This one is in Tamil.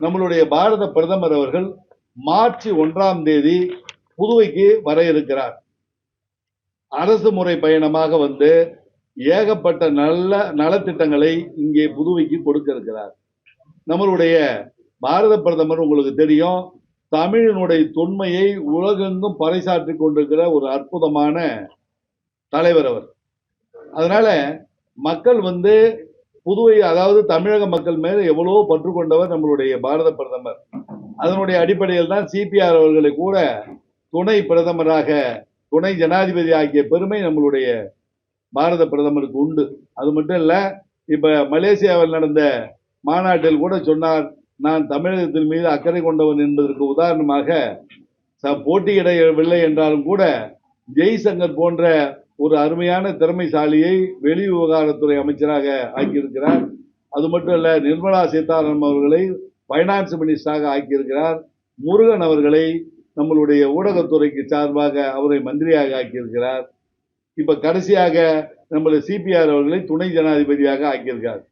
நம்மளுடைய பாரத பிரதமர் அவர்கள் மார்ச் 1ஆம் தேதி புதுவைக்கு வர இருக்கிறார். அரசு முறை பயணமாக வந்து ஏகப்பட்ட நல்ல நலத்திட்டங்களை இங்கே புதுவைக்கு கொடுக்க இருக்கிறார். நம்மளுடைய பாரத பிரதமர் உங்களுக்கு தெரியும், தமிழினுடைய தொன்மையை உலகெங்கும் பறைசாற்றி கொண்டிருக்கிற ஒரு அற்புதமான தலைவர் அவர். அதனால மக்கள் வந்து புதுவை, அதாவது தமிழக மக்கள் மேல எவ்வளவோ பற்று கொண்டவர் நம்மளுடைய பாரத பிரதமர். அதனுடைய அடிப்படையில் தான் சிபிஆர் அவர்களை கூட துணை பிரதமராக, துணை ஜனாதிபதி ஆக்கிய பெருமை நம்மளுடைய பாரத பிரதமருக்கு உண்டு. அது மட்டும் இல்ல, இப்ப மலேசியாவில் நடந்த மாநாட்டில் கூட சொன்னார், நான் தமிழகத்தின் மீது அக்கறை கொண்டவன் என்பதற்கு உதாரணமாக போட்டியிடவில்லை என்றாலும் கூட ஜெய்சங்கர் போன்ற ஒரு அருமையான திறமைசாலியை வெளி விவகாரத்துறை அமைச்சராக ஆக்கியிருக்கிறார். அது மட்டும் இல்ல, நிர்மலா சீதாராமன் அவர்களை பைனான்ஸ் மினிஸ்டராக ஆக்கியிருக்கிறார். முருகன் அவர்களை நம்மளுடைய ஊடகத்துறைக்கு சார்பாக அவரை மந்திரியாக ஆக்கியிருக்கிறார். இப்ப கடைசியாக நம்மளுடைய சிபிஆர் அவர்களை துணை ஜனாதிபதியாக ஆக்கியிருக்கார்.